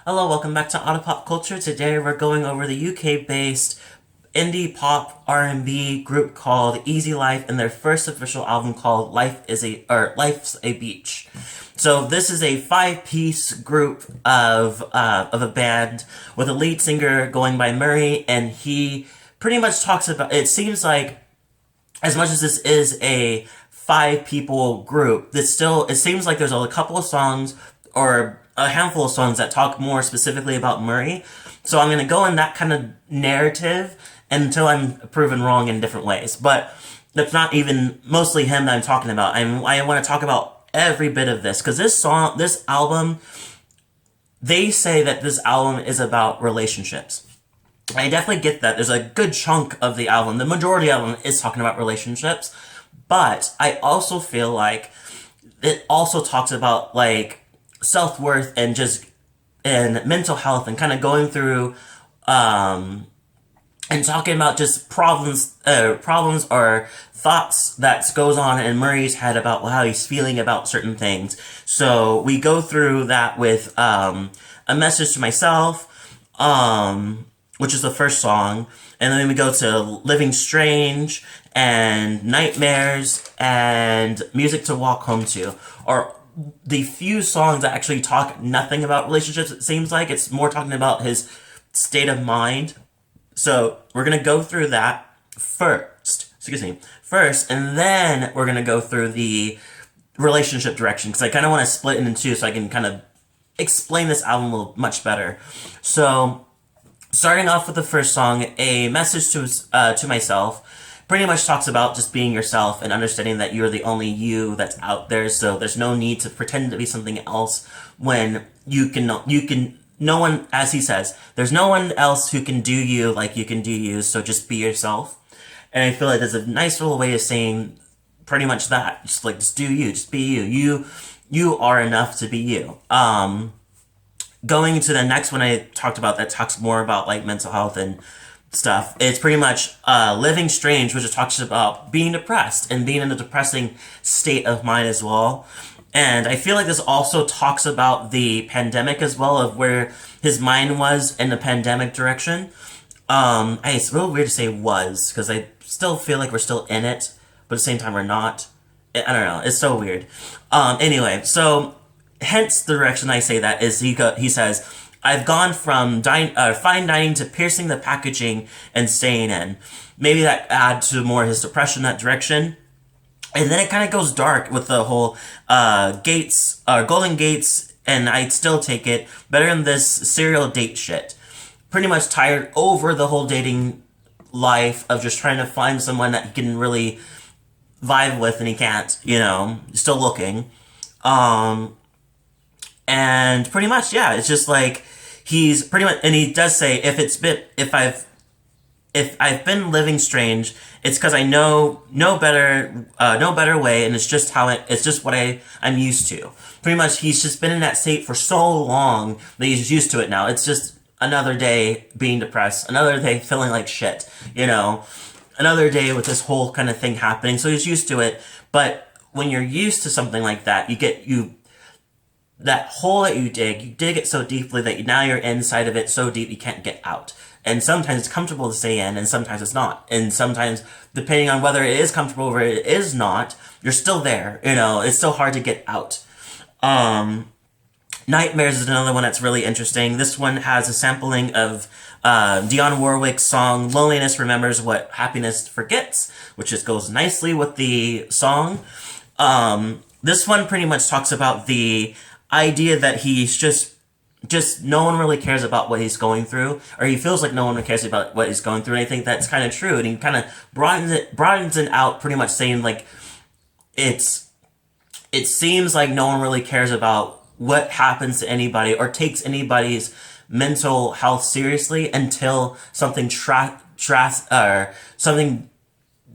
Hello, welcome back to Otter Pop Culture. Today we're going over the UK-based indie pop R&B group called Easy Life and their first official album called Life's a Beach. So this is a five-piece group of a band with a lead singer going by Murray, and he pretty much talks about. It seems like as much as this is a five people group, it seems like there's a couple of songs or a handful of songs that talk more specifically about Murray. So I'm gonna go in that kind of narrative until I'm proven wrong in different ways. But that's not even mostly him that I'm talking about. I want to talk about every bit of this because this album, they say that this album is about relationships. I definitely get that. There's a good chunk of the album, the majority of them is talking about relationships, but I also feel like it also talks about like self-worth and mental health and kind of going through and talking about just problems or thoughts that goes on in Murray's head about how he's feeling about certain things. So we go through that with a message to myself, which is the first song, and then we go to Living Strange and Nightmares and Music to Walk Home To, or the few songs that actually talk nothing about relationships. It seems like it's more talking about his state of mind. So we're gonna go through that first, and then we're gonna go through the relationship direction because I kind of want to split it into two so I can kind of explain this album a little much better. So starting off with the first song, a message to myself, pretty much talks about just being yourself and understanding that you're the only you that's out there. So there's no need to pretend to be something else when no one, as he says, there's no one else who can do you like you can do you. So just be yourself. And I feel like there's a nice little way of saying pretty much that. Just do you, just be you. You are enough to be you. Going to the next one I talked about that talks more about like mental health and stuff. It's pretty much Living Strange, which talks about being depressed and being in a depressing state of mind as well. And I feel like this also talks about the pandemic as well, of where his mind was in the pandemic direction. It's real weird to say was, because I still feel like we're still in it, but at the same time we're not. I don't know. It's so weird. Anyway, so hence the direction I say that is he says, I've gone from fine dining to piercing the packaging and staying in. Maybe that add to more his depression, that direction. And then it kind of goes dark with the whole Golden Gates, and I'd still take it better than this serial date shit. Pretty much tired over the whole dating life of just trying to find someone that he can really vibe with, and he can't, still looking. And pretty much, yeah, it's just like he's pretty much, and he does say if I've been living strange, it's because I know no better way, and it's just it's just what I'm used to. Pretty much, he's just been in that state for so long that he's used to it now. It's just another day being depressed, another day feeling like shit, another day with this whole kind of thing happening. So he's used to it. But when you're used to something like that, that hole that you dig it so deeply that now you're inside of it so deep you can't get out. And sometimes it's comfortable to stay in, and sometimes it's not. And sometimes, depending on whether it is comfortable or it is not, you're still there. It's still hard to get out. Nightmares is another one that's really interesting. This one has a sampling of Dionne Warwick's song Loneliness Remembers What Happiness Forgets, which just goes nicely with the song. This one pretty much talks about the idea that he's just no one really cares about what he's going through, or he feels like no one cares about what he's going through, and I think that's kind of true, and he kind of broadens it out, pretty much saying like it seems like no one really cares about what happens to anybody or takes anybody's mental health seriously until something something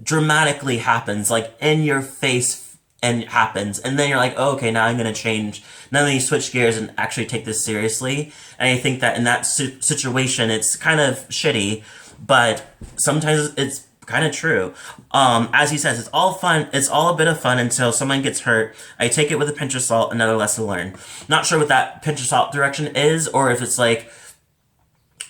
dramatically happens, like in your face, and happens, and then you're like, oh, okay, now I'm gonna change. Now then you switch gears and actually take this seriously. And I think that in that situation, it's kind of shitty, but sometimes it's kind of true. As he says, it's all fun. It's all a bit of fun until someone gets hurt. I take it with a pinch of salt. Another lesson learned. Not sure what that pinch of salt direction is, or if it's like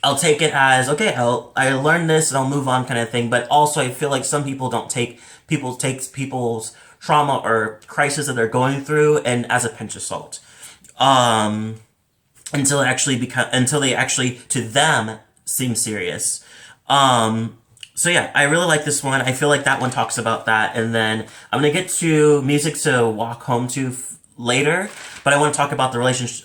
I'll take it as okay. I learned this and I'll move on kind of thing. But also, I feel like some people don't take people's trauma or crisis that they're going through and as a pinch of salt. Until they actually to them seem serious. So yeah, I really like this one. I feel like that one talks about that, and then I'm gonna get to music to walk home to later, but I want to talk about the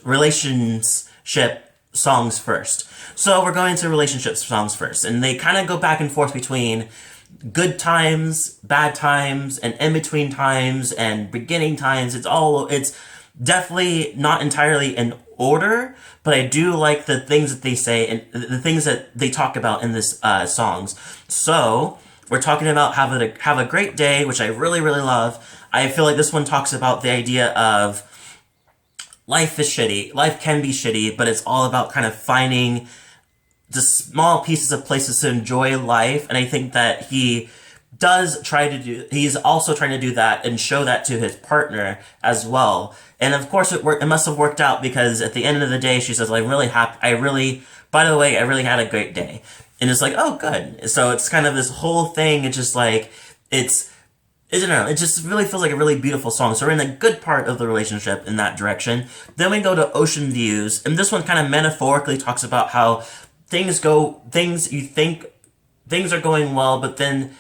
relationship songs first. So we're going to relationship songs first, and they kind of go back and forth between good times, bad times, and in between times, and beginning times. It's definitely not entirely in order, but I do like the things that they say and the things that they talk about in this songs. So we're talking about have a great day, which I really really love. I feel like this one talks about the idea of life is shitty. Life can be shitty, but it's all about kind of finding the small pieces of places to enjoy life. And I think that he's also trying to do that and show that to his partner as well. And of course it must have worked out, because at the end of the day, she says, I'm really happy. By the way, I really had a great day. And it's like, oh, good. So it's kind of this whole thing. It's just like, I don't know, it just really feels like a really beautiful song. So we're in a good part of the relationship in that direction. Then we go to ocean views. And this one kind of metaphorically talks about how things you think things are going well, but then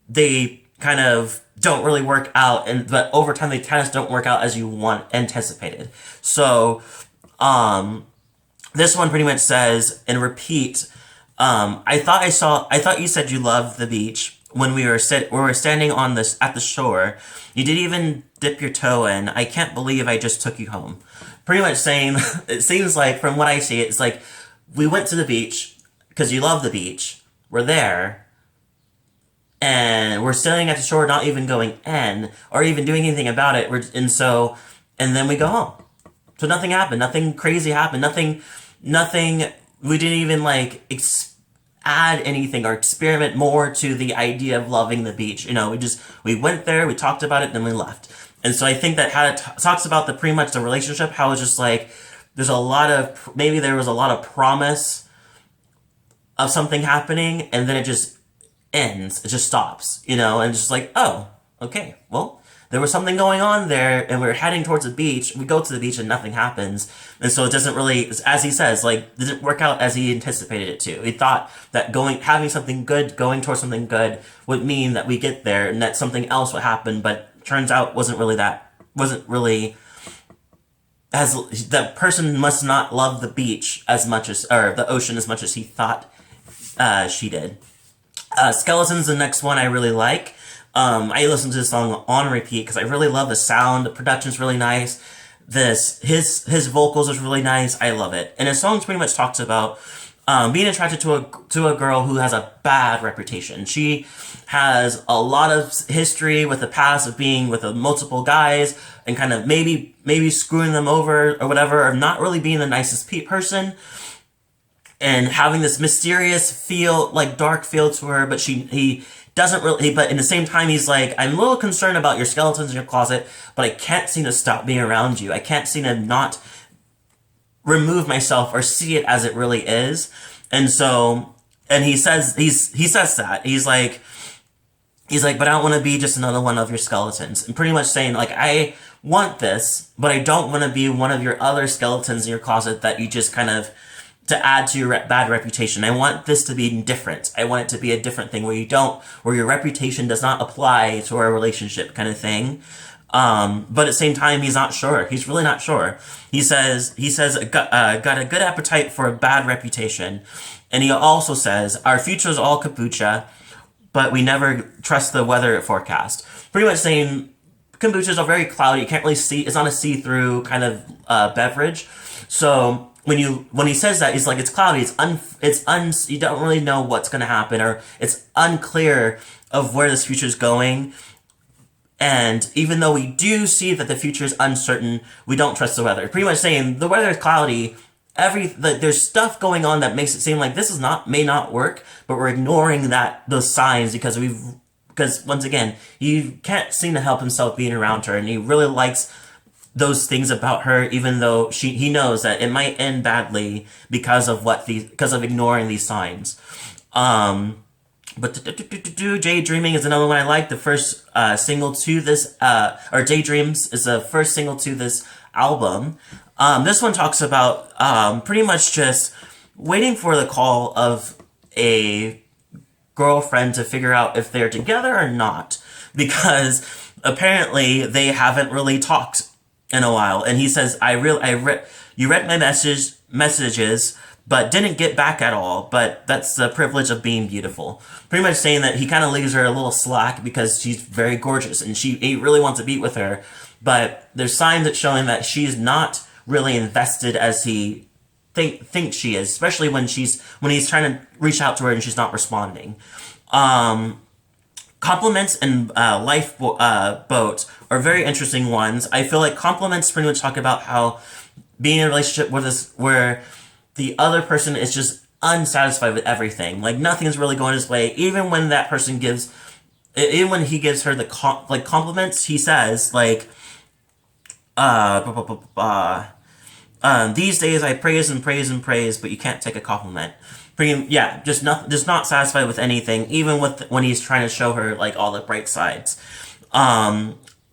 they kind of don't really work out, but over time they kind of don't work out as you anticipated. So this one pretty much says, and repeat, I thought you said you loved the beach when we were standing on this at the shore. You didn't even dip your toe in. I can't believe I just took you home. Pretty much saying, it seems like from what I see, it's like we went to the beach because you love the beach. We're there. And we're standing at the shore, not even going in or even doing anything about it. And then we go home. So nothing happened. Nothing crazy happened. Nothing. We didn't even add anything or experiment more to the idea of loving the beach. We went there, we talked about it, then we left. And so I think that how it talks about pretty much the relationship, how it's just like there was a lot of promise of something happening, and then it just ends. It just stops, and it's just like, oh, okay, well, there was something going on there, and we were heading towards the beach. We go to the beach and nothing happens. And so it doesn't really, as he says, didn't work out as he anticipated it to. He thought that having something good, going towards something good would mean that we get there and that something else would happen, but turns out that person must not love the beach or the ocean as much as he thought she did. Skeleton's the next one I really like. I listen to this song on repeat because I really love the sound. The production's really nice. His vocals is really nice. I love it. And his song pretty much talks about being attracted to a girl who has a bad reputation. She has a lot of history with the past of being with multiple guys and kind of maybe screwing them over or whatever, or not really being the nicest person. And having this mysterious dark feel to her, but he doesn't really, but in the same time, he's like, I'm a little concerned about your skeletons in your closet, but I can't seem to stop being around you. I can't seem to not remove myself or see it as it really is. And so, and he says that, he's like, but I don't want to be just another one of your skeletons. And pretty much saying, I want this, but I don't want to be one of your other skeletons in your closet that you just kind of, to add to your bad reputation. I want this to be different. I want it to be a different thing where your reputation does not apply to our relationship kind of thing. But at the same time, he's not sure. He's really not sure. He says, got a good appetite for a bad reputation. And he also says, our future is all kombucha, but we never trust the weather forecast. Pretty much saying kombuchas are very cloudy. You can't really see, it's not a see-through kind of beverage. So when he says that, he's like, it's cloudy, you don't really know what's going to happen, or it's unclear of where this future is going. And even though we do see that the future is uncertain, we don't trust the weather. Pretty much saying the weather is cloudy, there's stuff going on that makes it seem like this is not may not work, but we're ignoring those signs because once again, he can't seem to help himself being around her, and he really likes those things about her, even though he knows that it might end badly because of ignoring these signs. But Daydreaming is another one I like. The first single to this, or Daydreams is the first single to this album. This one talks about pretty much just waiting for the call of a girlfriend to figure out if they're together or not, because apparently they haven't really talked in a while. And he says, you read my messages, but didn't get back at all. But that's the privilege of being beautiful. Pretty much saying that he kind of leaves her a little slack because she's very gorgeous and he really wants to be with her. But there's signs that showing that she's not really invested as he thinks she is, especially when he's trying to reach out to her and she's not responding. Compliments and lifeboat are very interesting ones. I feel like compliments pretty much talk about how being in a relationship where the other person is just unsatisfied with everything. Like nothing's really going his way. Even when he gives her the compliments, he says like, these days I praise and praise and praise, but you can't take a compliment. Just not satisfied with anything, even when he's trying to show her like all the bright sides.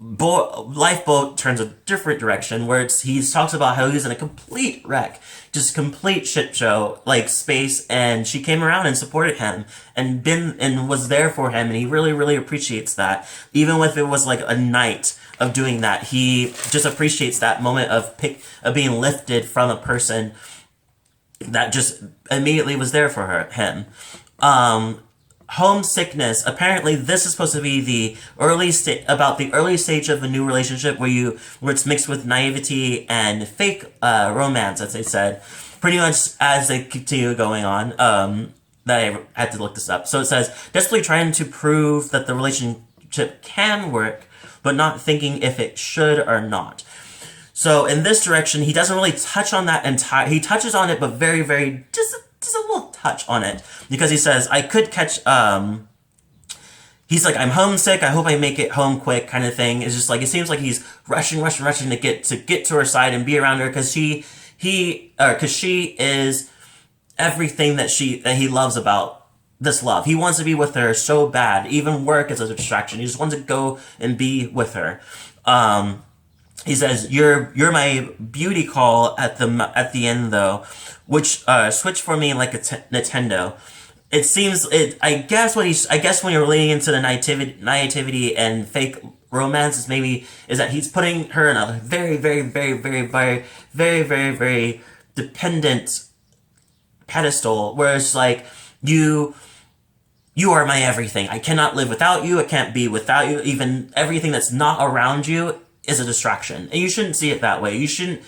Lifeboat turns a different direction where he talks about how he's in a complete wreck, just complete shit show, like space, and she came around and supported him and was there for him, and he really, really appreciates that. Even if it was like a night of doing that, he just appreciates that moment of being lifted from a person that just immediately was there for him. Homesickness. Apparently, this is supposed to be the early stage of a new relationship where it's mixed with naivety and fake romance, as they said. Pretty much as they continue going on. That I had to look this up. So it says, desperately trying to prove that the relationship can work, but not thinking if it should or not. So in this direction, he doesn't really touch on that he touches on it, but very, very, just a little touch on it. Because he says, I could catch, he's like, I'm homesick, I hope I make it home quick kind of thing. It's just like, it seems like he's rushing to get to her side and be around her because she is everything that he loves about this love. He wants to be with her so bad. Even work is a distraction. He just wants to go and be with her. He says, "You're my beauty call at the end though, which switch for me like a Nintendo." It seems I guess when you're relating into the naivety and fake romance is that he's putting her in a very, very, very, very, very, very, very, very dependent pedestal, where it's like you are my everything. I cannot live without you. I can't be without you. Even everything that's not around you is a distraction, and you shouldn't see it that way. You shouldn't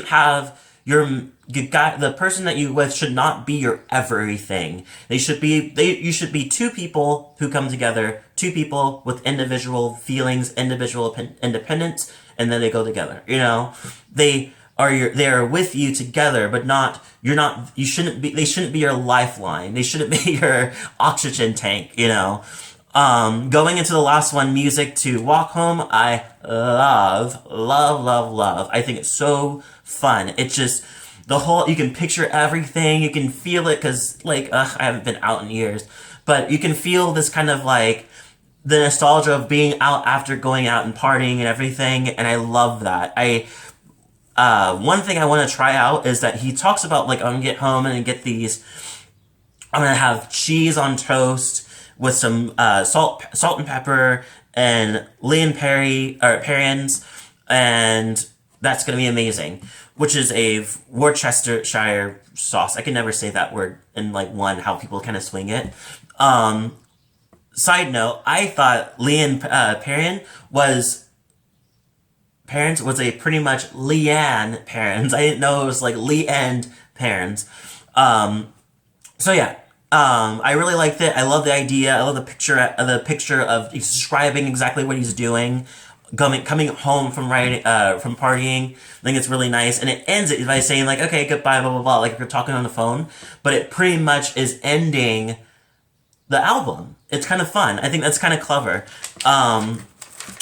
have the person that you with should not be your everything. You should be two people who come together, two people with individual feelings, individual independence, and then they go together. They are with you together, but they shouldn't be your lifeline. They shouldn't be your oxygen tank, Going into the last one, music to walk home, I love. I think it's so fun. It's just you can picture everything, you can feel it, because I haven't been out in years, but you can feel this kind of like the nostalgia of being out after going out and partying and everything, and I love that. One thing I want to try out is that he talks about I'm gonna get home and get these, I'm gonna have cheese on toast with some salt and pepper and Perrins, and that's gonna be amazing. Which is a Worcestershire sauce. I can never say that word in how people kind of swing it. Side note, I thought Parents was a pretty much Leanne Parents. I didn't know it was Leanne Parents. So yeah. I really liked it. I love the idea. I love the picture of describing exactly what he's doing. coming home from from partying. I think it's really nice, and it ends it by saying like, okay, goodbye, blah blah blah, like you're talking on the phone, but it pretty much is ending the album. It's kind of fun. I think that's kind of clever.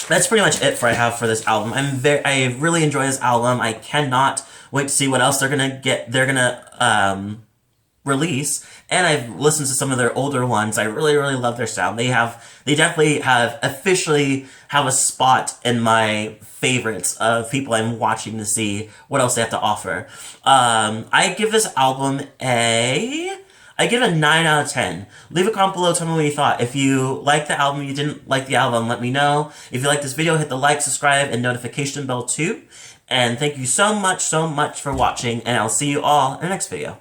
That's pretty much it I have for this album. I really enjoy this album. I cannot wait to see what else they're gonna release. And I've listened to some of their older ones. I really, really love their sound. They definitely have officially have a spot in my favorites of people I'm watching to see what else they have to offer. I give this album I give it a 9 out of 10. Leave a comment below, tell me what you thought. If you liked the album, you didn't like the album, let me know. If you like this video, hit the like, subscribe, and notification bell too. And thank you so much for watching, and I'll see you all in the next video.